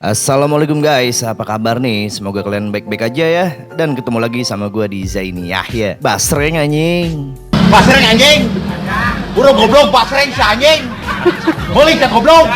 Assalamualaikum guys, apa kabar nih? Semoga kalian baik-baik aja ya. Dan ketemu lagi sama gue di Zaini Yahya. Basreng anjing. Basreng anjing. Burung goblok basreng si anjing. Balik ya goblok.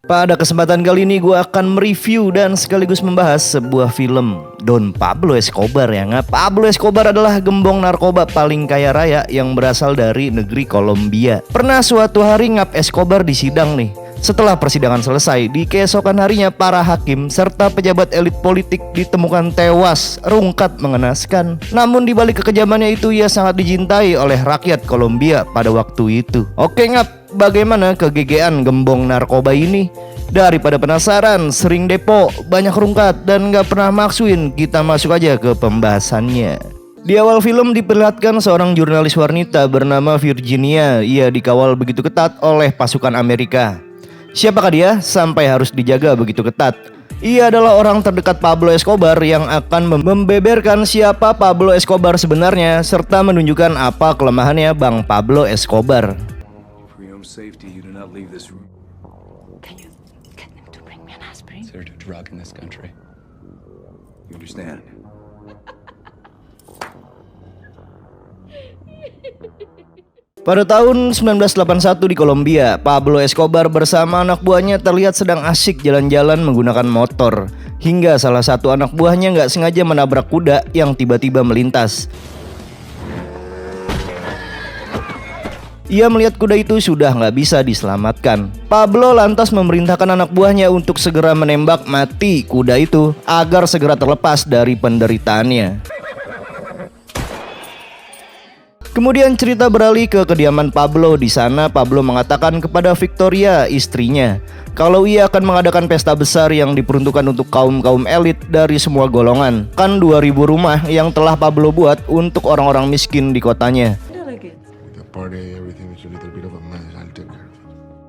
Pada kesempatan kali ini gue akan mereview dan sekaligus membahas sebuah film Don Pablo Escobar ya nggak? Pablo Escobar adalah gembong narkoba paling kaya raya yang berasal dari negeri Kolombia. Pernah suatu hari ngap Escobar di sidang nih. Setelah persidangan selesai, di keesokan harinya para hakim serta pejabat elit politik ditemukan tewas, rungkat mengenaskan. Namun di balik kekejamannya itu ia sangat dicintai oleh rakyat Kolombia pada waktu itu. Oke ngap, bagaimana kegegean gembong narkoba ini? Daripada penasaran, sering depo, banyak rungkat, dan gak pernah maksuin, kita masuk aja ke pembahasannya. Di awal film diperlihatkan seorang jurnalis wanita bernama Virginia. Ia dikawal begitu ketat oleh pasukan Amerika. Siapakah dia sampai harus dijaga begitu ketat? Ia adalah orang terdekat Pablo Escobar yang akan membeberkan siapa Pablo Escobar sebenarnya serta menunjukkan apa kelemahannya Bang Pablo Escobar. For your own safety, you do not leave this room. Can you get them to bring me an aspirin? Is there a drug in this country? You understand? Pada tahun 1981 di Kolombia, Pablo Escobar bersama anak buahnya terlihat sedang asyik jalan-jalan menggunakan motor. Hingga salah satu anak buahnya nggak sengaja menabrak kuda yang tiba-tiba melintas. Ia melihat kuda itu sudah nggak bisa diselamatkan. Pablo lantas memerintahkan anak buahnya untuk segera menembak mati kuda itu agar segera terlepas dari penderitaannya. Kemudian cerita beralih ke kediaman Pablo. Di sana Pablo mengatakan kepada Victoria, istrinya, kalau ia akan mengadakan pesta besar yang diperuntukkan untuk kaum-kaum elit dari semua golongan. Kan 2000 rumah yang telah Pablo buat untuk orang-orang miskin di kotanya.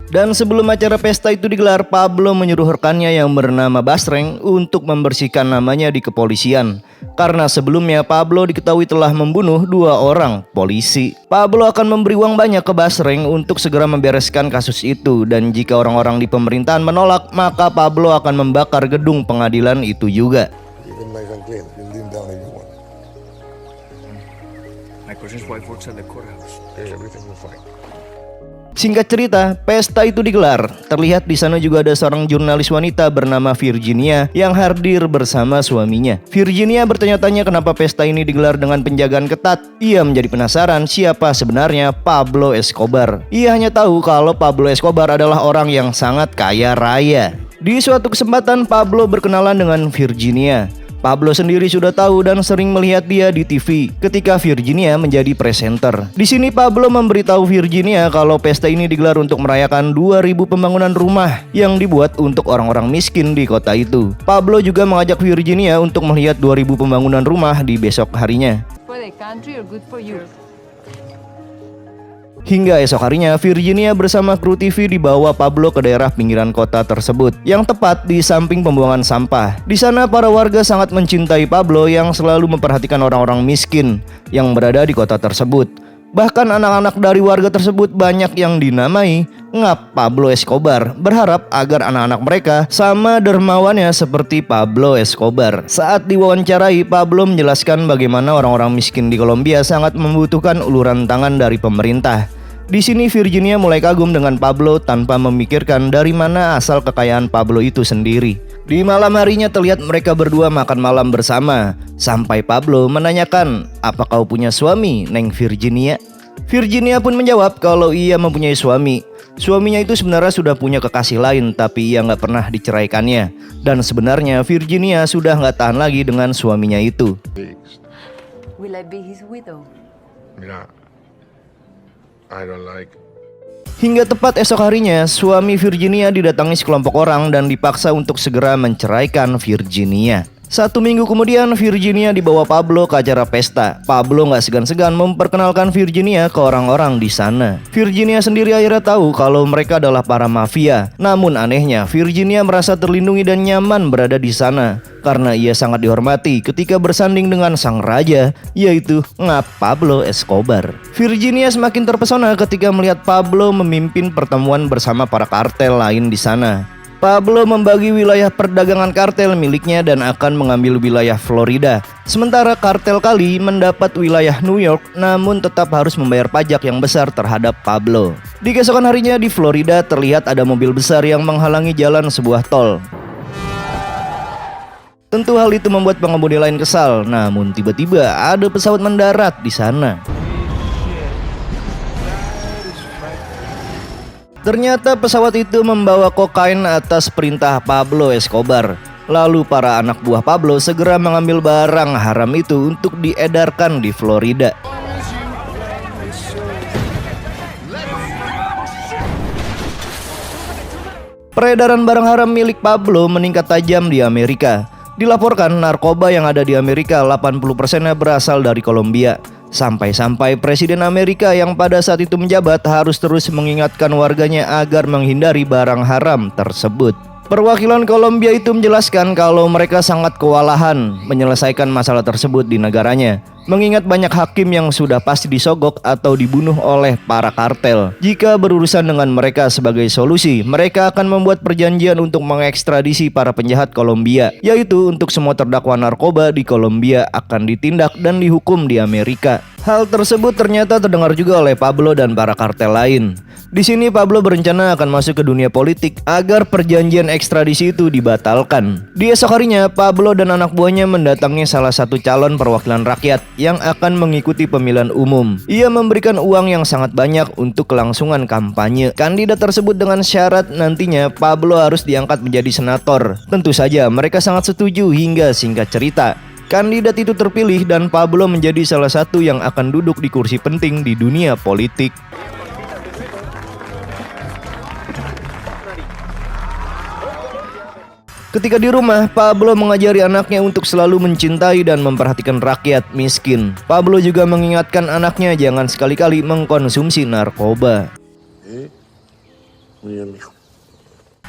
Dan sebelum acara pesta itu digelar, Pablo menyuruh rekannya yang bernama Basreng untuk membersihkan namanya di kepolisian. Karena sebelumnya Pablo diketahui telah membunuh 2 orang polisi. Pablo akan memberi uang banyak ke Basreng untuk segera membereskan kasus itu. Dan jika orang-orang di pemerintahan menolak, maka Pablo akan membakar gedung pengadilan itu juga. My cousin's wife works at the courthouse. Singkat cerita, pesta itu digelar. Terlihat di sana juga ada seorang jurnalis wanita bernama Virginia yang hadir bersama suaminya. Virginia bertanya-tanya kenapa pesta ini digelar dengan penjagaan ketat. Ia menjadi penasaran siapa sebenarnya Pablo Escobar. Ia hanya tahu kalau Pablo Escobar adalah orang yang sangat kaya raya. Di suatu kesempatan Pablo berkenalan dengan Virginia. Pablo sendiri sudah tahu dan sering melihat dia di TV ketika Virginia menjadi presenter. Di sini Pablo memberitahu Virginia kalau pesta ini digelar untuk merayakan 2000 pembangunan rumah yang dibuat untuk orang-orang miskin di kota itu. Pablo juga mengajak Virginia untuk melihat 2000 pembangunan rumah di besok harinya. For the country or good for you? Hingga esok harinya, Virginia bersama kru TV dibawa Pablo ke daerah pinggiran kota tersebut, yang tepat di samping pembuangan sampah. Di sana para warga sangat mencintai Pablo yang selalu memperhatikan orang-orang miskin yang berada di kota tersebut. Bahkan anak-anak dari warga tersebut banyak yang dinamai ngap Pablo Escobar, berharap agar anak-anak mereka sama dermawannya seperti Pablo Escobar. Saat diwawancarai, Pablo menjelaskan bagaimana orang-orang miskin di Kolombia sangat membutuhkan uluran tangan dari pemerintah. Di sini Virginia mulai kagum dengan Pablo tanpa memikirkan dari mana asal kekayaan Pablo itu sendiri. Di malam harinya terlihat mereka berdua makan malam bersama. Sampai Pablo menanyakan, "Apa kau punya suami, Neng Virginia?" Virginia pun menjawab kalau ia mempunyai suami. Suaminya itu sebenarnya sudah punya kekasih lain, tapi ia nggak pernah diceraikannya. Dan sebenarnya Virginia sudah nggak tahan lagi dengan suaminya itu. Will I be his widow? I don't like. Hingga tepat esok harinya, suami Virginia didatangi sekelompok orang dan dipaksa untuk segera menceraikan Virginia. 1 minggu kemudian Virginia dibawa Pablo ke acara pesta. Pablo nggak segan-segan memperkenalkan Virginia ke orang-orang di sana. Virginia sendiri akhirnya tahu kalau mereka adalah para mafia. Namun anehnya Virginia merasa terlindungi dan nyaman berada di sana karena ia sangat dihormati ketika bersanding dengan sang raja, yaitu Pablo Escobar. Virginia semakin terpesona ketika melihat Pablo memimpin pertemuan bersama para kartel lain di sana. Pablo membagi wilayah perdagangan kartel miliknya dan akan mengambil wilayah Florida. Sementara kartel Kali mendapat wilayah New York, namun tetap harus membayar pajak yang besar terhadap Pablo. Di keesokan harinya di Florida terlihat ada mobil besar yang menghalangi jalan sebuah tol. Tentu hal itu membuat pengemudi lain kesal, namun tiba-tiba ada pesawat mendarat di sana. Ternyata pesawat itu membawa kokain atas perintah Pablo Escobar. Lalu para anak buah Pablo segera mengambil barang haram itu untuk diedarkan di Florida. Peredaran barang haram milik Pablo meningkat tajam di Amerika. Dilaporkan narkoba yang ada di Amerika 80%-nya berasal dari Kolombia. Sampai-sampai Presiden Amerika yang pada saat itu menjabat harus terus mengingatkan warganya agar menghindari barang haram tersebut. Perwakilan Kolombia itu menjelaskan kalau mereka sangat kewalahan menyelesaikan masalah tersebut di negaranya, mengingat banyak hakim yang sudah pasti disogok atau dibunuh oleh para kartel. Jika berurusan dengan mereka sebagai solusi, mereka akan membuat perjanjian untuk mengekstradisi para penjahat Kolombia, yaitu untuk semua terdakwa narkoba di Kolombia akan ditindak dan dihukum di Amerika. Hal tersebut ternyata terdengar juga oleh Pablo dan para kartel lain. Di sini Pablo berencana akan masuk ke dunia politik agar perjanjian ekstradisi itu dibatalkan. Di esok harinya, Pablo dan anak buahnya mendatangi salah satu calon perwakilan rakyat yang akan mengikuti pemilihan umum. Ia memberikan uang yang sangat banyak untuk kelangsungan kampanye. Kandidat tersebut dengan syarat nantinya Pablo harus diangkat menjadi senator. Tentu saja mereka sangat setuju hingga singkat cerita kandidat itu terpilih dan Pablo menjadi salah satu yang akan duduk di kursi penting di dunia politik. Ketika di rumah, Pablo mengajari anaknya untuk selalu mencintai dan memperhatikan rakyat miskin. Pablo juga mengingatkan anaknya jangan sekali-kali mengkonsumsi narkoba.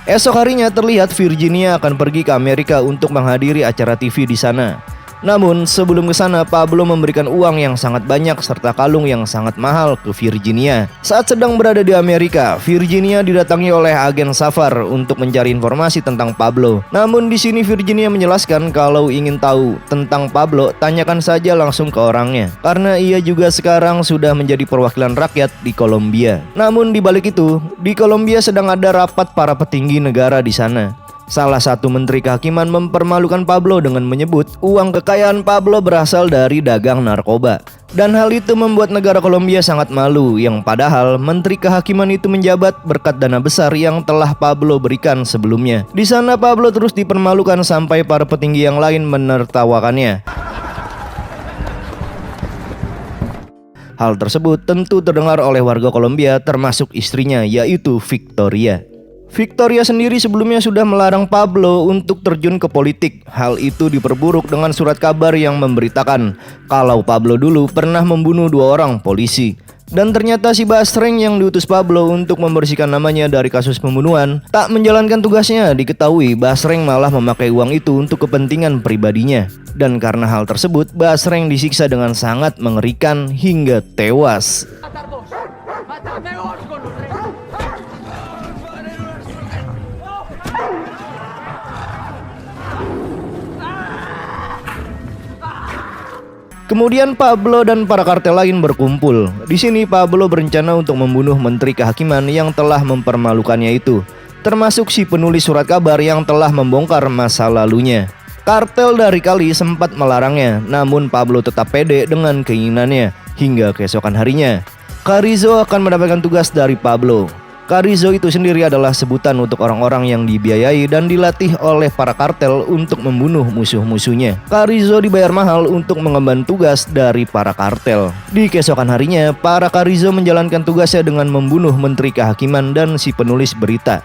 Esok harinya terlihat Virginia akan pergi ke Amerika untuk menghadiri acara TV di sana. Namun sebelum ke sana, Pablo memberikan uang yang sangat banyak serta kalung yang sangat mahal ke Virginia. Saat sedang berada di Amerika, Virginia didatangi oleh agen Safar untuk mencari informasi tentang Pablo. Namun di sini Virginia menjelaskan kalau ingin tahu tentang Pablo, tanyakan saja langsung ke orangnya, karena ia juga sekarang sudah menjadi perwakilan rakyat di Kolombia. Namun di balik itu, di Kolombia sedang ada rapat para petinggi negara di sana. Salah satu menteri kehakiman mempermalukan Pablo dengan menyebut uang kekayaan Pablo berasal dari dagang narkoba. Dan hal itu membuat negara Kolombia sangat malu, yang padahal menteri kehakiman itu menjabat berkat dana besar yang telah Pablo berikan sebelumnya. Di sana Pablo terus dipermalukan sampai para petinggi yang lain menertawakannya. Hal tersebut tentu terdengar oleh warga Kolombia termasuk istrinya, yaitu Victoria. Victoria sendiri sebelumnya sudah melarang Pablo untuk terjun ke politik. Hal itu diperburuk dengan surat kabar yang memberitakan kalau Pablo dulu pernah membunuh 2 orang polisi. Dan ternyata si Basreng yang diutus Pablo untuk membersihkan namanya dari kasus pembunuhan tak menjalankan tugasnya. Diketahui Basreng malah memakai uang itu untuk kepentingan pribadinya. Dan karena hal tersebut, Basreng disiksa dengan sangat mengerikan hingga tewas. Kemudian Pablo dan para kartel lain berkumpul. Di sini Pablo berencana untuk membunuh menteri kehakiman yang telah mempermalukannya itu, termasuk si penulis surat kabar yang telah membongkar masa lalunya. Kartel dari Kali sempat melarangnya, namun Pablo tetap pede dengan keinginannya. Hingga keesokan harinya, Carrizo akan mendapatkan tugas dari Pablo. Carrizo itu sendiri adalah sebutan untuk orang-orang yang dibiayai dan dilatih oleh para kartel untuk membunuh musuh-musuhnya. Carrizo dibayar mahal untuk mengemban tugas dari para kartel. Di keesokan harinya, para Carrizo menjalankan tugasnya dengan membunuh menteri kehakiman dan si penulis berita.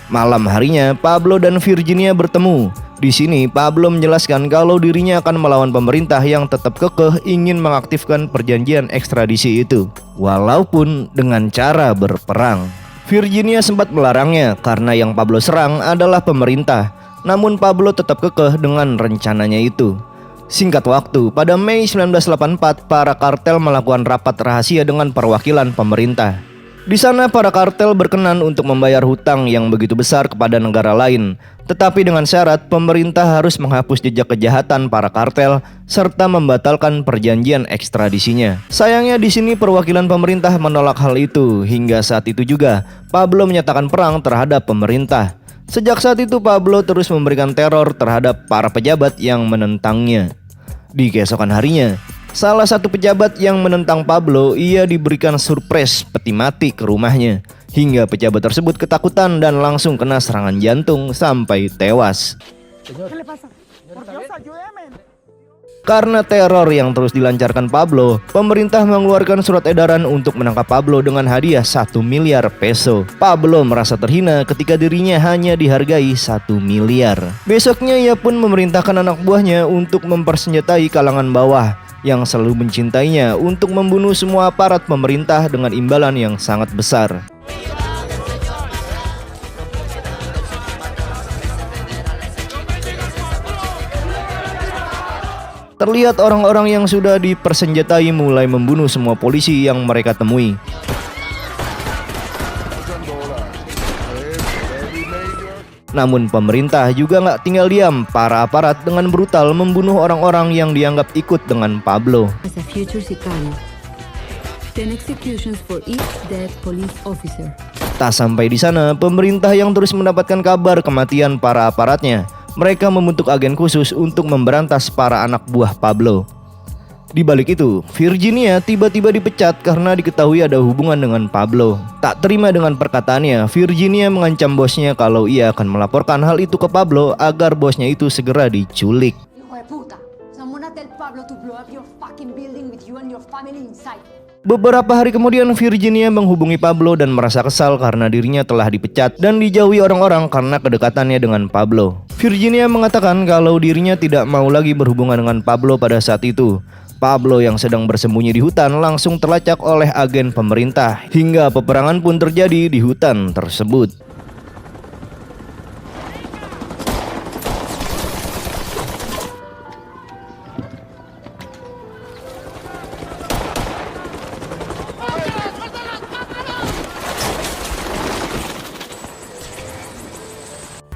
Malam harinya, Pablo dan Virginia bertemu. Di sini, Pablo menjelaskan kalau dirinya akan melawan pemerintah yang tetap kekeh ingin mengaktifkan perjanjian ekstradisi itu, walaupun dengan cara berperang. Virginia sempat melarangnya karena yang Pablo serang adalah pemerintah. Namun Pablo tetap kekeh dengan rencananya itu. Singkat waktu, pada Mei 1984, para kartel melakukan rapat rahasia dengan perwakilan pemerintah. Di sana para kartel berkenan untuk membayar hutang yang begitu besar kepada negara lain, tetapi dengan syarat pemerintah harus menghapus jejak kejahatan para kartel serta membatalkan perjanjian ekstradisinya. Sayangnya di sini perwakilan pemerintah menolak hal itu. Hingga saat itu juga Pablo menyatakan perang terhadap pemerintah. Sejak saat itu Pablo terus memberikan teror terhadap para pejabat yang menentangnya. Di keesokan harinya, salah satu pejabat yang menentang Pablo, ia diberikan surprise peti mati ke rumahnya. Hingga pejabat tersebut ketakutan dan langsung kena serangan jantung sampai tewas. Karena teror yang terus dilancarkan Pablo, pemerintah mengeluarkan surat edaran untuk menangkap Pablo dengan hadiah 1 miliar peso. Pablo merasa terhina ketika dirinya hanya dihargai 1 miliar. Besoknya ia pun memerintahkan anak buahnya untuk mempersenjatai kalangan bawah yang selalu mencintainya untuk membunuh semua aparat pemerintah dengan imbalan yang sangat besar. Terlihat orang-orang yang sudah dipersenjatai mulai membunuh semua polisi yang mereka temui. Namun pemerintah juga nggak tinggal diam. Para aparat dengan brutal membunuh orang-orang yang dianggap ikut dengan Pablo. As a future sicario, 10 executions for each dead police officer. Tak sampai di sana, pemerintah yang terus mendapatkan kabar kematian para aparatnya, mereka membentuk agen khusus untuk memberantas para anak buah Pablo. Di balik itu, Virginia tiba-tiba dipecat karena diketahui ada hubungan dengan Pablo. Tak terima dengan perkataannya, Virginia mengancam bosnya kalau ia akan melaporkan hal itu ke Pablo agar bosnya itu segera diculik. Hijo de puta, someone tell Pablo to blow up your fucking building with you and your family inside. Beberapa hari kemudian Virginia menghubungi Pablo dan merasa kesal karena dirinya telah dipecat dan dijauhi orang-orang karena kedekatannya dengan Pablo. Virginia mengatakan kalau dirinya tidak mau lagi berhubungan dengan Pablo pada saat itu. Pablo yang sedang bersembunyi di hutan langsung terlacak oleh agen pemerintah hingga peperangan pun terjadi di hutan tersebut.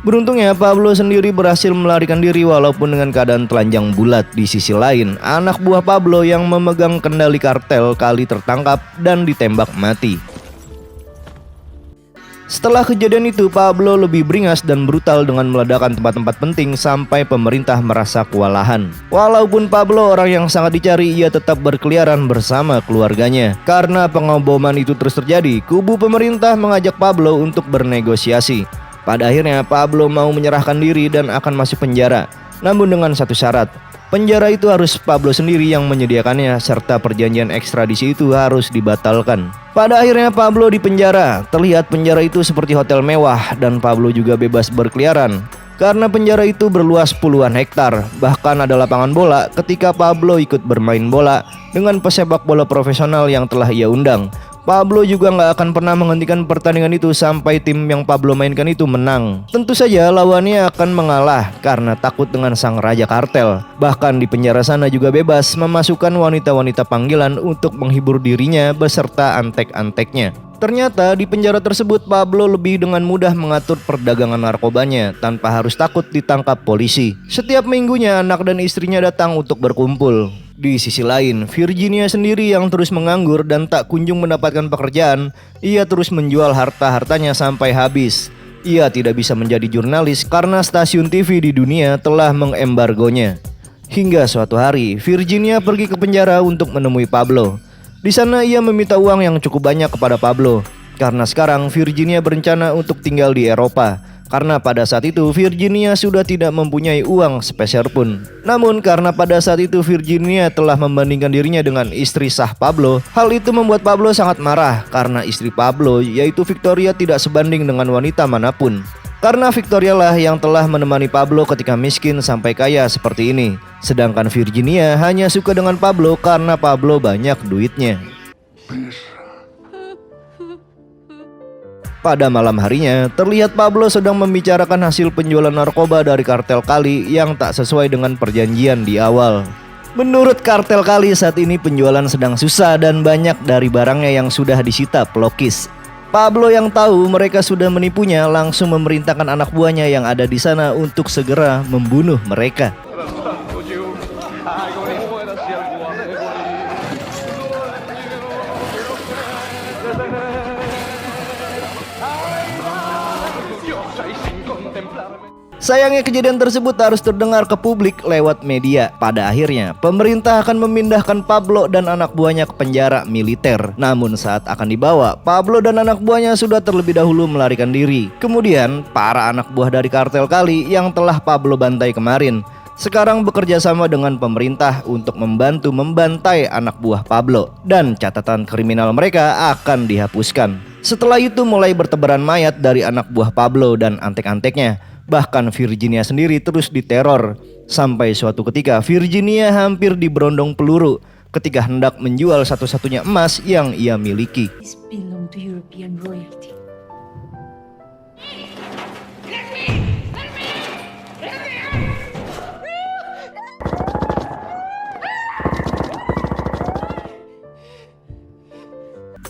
Beruntungnya Pablo sendiri berhasil melarikan diri walaupun dengan keadaan telanjang bulat. Di sisi lain, anak buah Pablo yang memegang kendali kartel kali tertangkap dan ditembak mati. Setelah kejadian itu, Pablo lebih beringas dan brutal dengan meledakkan tempat-tempat penting sampai pemerintah merasa kewalahan. Walaupun Pablo orang yang sangat dicari, ia tetap berkeliaran bersama keluarganya. Karena pengoboman itu terus terjadi, kubu pemerintah mengajak Pablo untuk bernegosiasi. Pada akhirnya Pablo mau menyerahkan diri dan akan masuk penjara. Namun dengan satu syarat, penjara itu harus Pablo sendiri yang menyediakannya serta perjanjian ekstradisi itu harus dibatalkan. Pada akhirnya Pablo dipenjara. Terlihat penjara itu seperti hotel mewah dan Pablo juga bebas berkeliaran. Karena penjara itu berluas puluhan hektar. Bahkan ada lapangan bola ketika Pablo ikut bermain bola dengan pesepak bola profesional yang telah ia undang. Pablo juga nggak akan pernah menghentikan pertandingan itu sampai tim yang Pablo mainkan itu menang. Tentu saja lawannya akan mengalah karena takut dengan sang raja kartel. Bahkan di penjara sana juga bebas memasukkan wanita-wanita panggilan untuk menghibur dirinya beserta antek-anteknya. Ternyata di penjara tersebut Pablo lebih dengan mudah mengatur perdagangan narkobanya tanpa harus takut ditangkap polisi. Setiap minggunya anak dan istrinya datang untuk berkumpul. Di sisi lain, Virginia sendiri yang terus menganggur dan tak kunjung mendapatkan pekerjaan, ia terus menjual harta-hartanya sampai habis. Ia tidak bisa menjadi jurnalis karena stasiun TV di dunia telah mengembargonya. Hingga suatu hari, Virginia pergi ke penjara untuk menemui Pablo. Di sana ia meminta uang yang cukup banyak kepada Pablo, karena sekarang Virginia berencana untuk tinggal di Eropa. Karena pada saat itu Virginia sudah tidak mempunyai uang sepeser pun. Namun karena pada saat itu Virginia telah membandingkan dirinya dengan istri sah Pablo, hal itu membuat Pablo sangat marah karena istri Pablo yaitu Victoria tidak sebanding dengan wanita manapun. Karena Victoria lah yang telah menemani Pablo ketika miskin sampai kaya seperti ini. Sedangkan Virginia hanya suka dengan Pablo karena Pablo banyak duitnya. Pada malam harinya, terlihat Pablo sedang membicarakan hasil penjualan narkoba dari kartel Kali yang tak sesuai dengan perjanjian di awal. Menurut kartel Kali saat ini penjualan sedang susah dan banyak dari barangnya yang sudah disita pelokis. Pablo yang tahu mereka sudah menipunya langsung memerintahkan anak buahnya yang ada di sana untuk segera membunuh mereka. Sayangnya kejadian tersebut harus terdengar ke publik lewat media. Pada akhirnya, pemerintah akan memindahkan Pablo dan anak buahnya ke penjara militer. Namun saat akan dibawa, Pablo dan anak buahnya sudah terlebih dahulu melarikan diri. Kemudian, para anak buah dari kartel Kali yang telah Pablo bantai kemarin, sekarang bekerja sama dengan pemerintah untuk membantu membantai anak buah Pablo. Dan catatan kriminal mereka akan dihapuskan. Setelah itu mulai bertebaran mayat dari anak buah Pablo dan antek-anteknya. Bahkan Virginia sendiri terus diteror. Sampai suatu ketika Virginia hampir diberondong peluru ketika hendak menjual satu-satunya emas yang ia miliki. This belong to European royalty.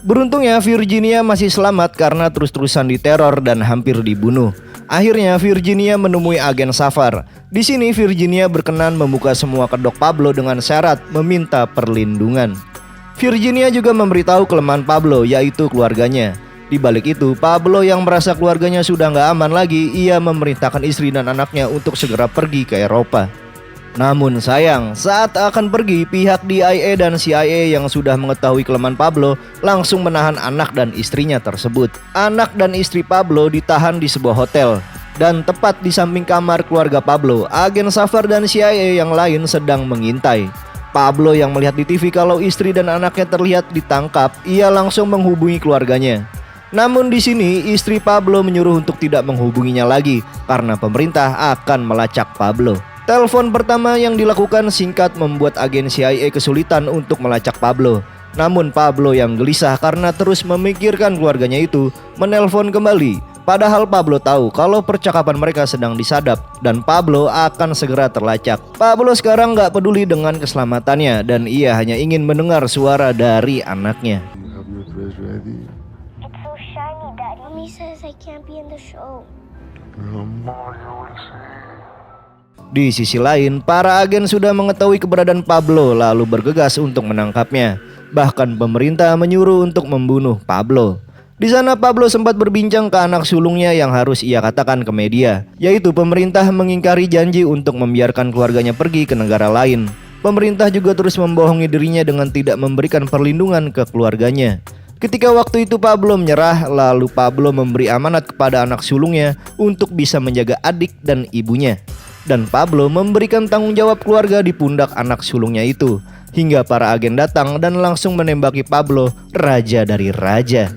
Beruntungnya Virginia masih selamat karena terus-terusan diteror dan hampir dibunuh. Akhirnya Virginia menemui agen Safar. Di sini Virginia berkenan membuka semua kedok Pablo dengan syarat meminta perlindungan. Virginia juga memberitahu kelemahan Pablo, yaitu keluarganya. Di balik itu, Pablo yang merasa keluarganya sudah nggak aman lagi, ia memerintahkan istri dan anaknya untuk segera pergi ke Eropa. Namun sayang, saat akan pergi, pihak DIA dan CIA yang sudah mengetahui kelemahan Pablo langsung menahan anak dan istrinya tersebut. Anak dan istri Pablo ditahan di sebuah hotel. Dan tepat di samping kamar keluarga Pablo, agen Safar dan CIA yang lain sedang mengintai. Pablo yang melihat di TV kalau istri dan anaknya terlihat ditangkap, ia langsung menghubungi keluarganya. Namun di sini istri Pablo menyuruh untuk tidak menghubunginya lagi karena pemerintah akan melacak Pablo. Telepon pertama yang dilakukan singkat membuat agen CIA kesulitan untuk melacak Pablo. Namun Pablo yang gelisah karena terus memikirkan keluarganya itu menelpon kembali. Padahal Pablo tahu kalau percakapan mereka sedang disadap dan Pablo akan segera terlacak. Pablo sekarang gak peduli dengan keselamatannya dan ia hanya ingin mendengar suara dari anaknya. It's so shiny, Daddy. Mommy says I can't be in the show. Di sisi lain, para agen sudah mengetahui keberadaan Pablo lalu bergegas untuk menangkapnya. Bahkan pemerintah menyuruh untuk membunuh Pablo. Di sana Pablo sempat berbincang ke anak sulungnya yang harus ia katakan ke media, yaitu pemerintah mengingkari janji untuk membiarkan keluarganya pergi ke negara lain. Pemerintah juga terus membohongi dirinya dengan tidak memberikan perlindungan ke keluarganya. Ketika waktu itu Pablo menyerah, lalu Pablo memberi amanat kepada anak sulungnya untuk bisa menjaga adik dan ibunya. Dan Pablo memberikan tanggung jawab keluarga di pundak anak sulungnya itu. Hingga para agen datang dan langsung menembaki Pablo, raja dari raja.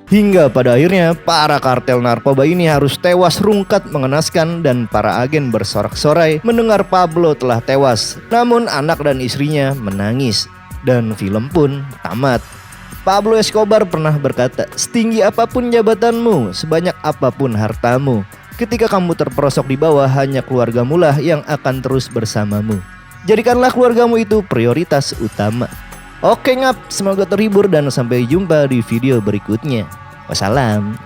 Hingga pada akhirnya para kartel narkoba ini harus tewas rungkat mengenaskan dan para agen bersorak-sorai mendengar Pablo telah tewas. Namun anak dan istrinya menangis dan film pun tamat. Pablo Escobar pernah berkata, setinggi apapun jabatanmu, sebanyak apapun hartamu, ketika kamu terperosok di bawah hanya keluargamu lah yang akan terus bersamamu. Jadikanlah keluargamu itu prioritas utama. Oke ngap, semoga terhibur dan sampai jumpa di video berikutnya. Wassalam.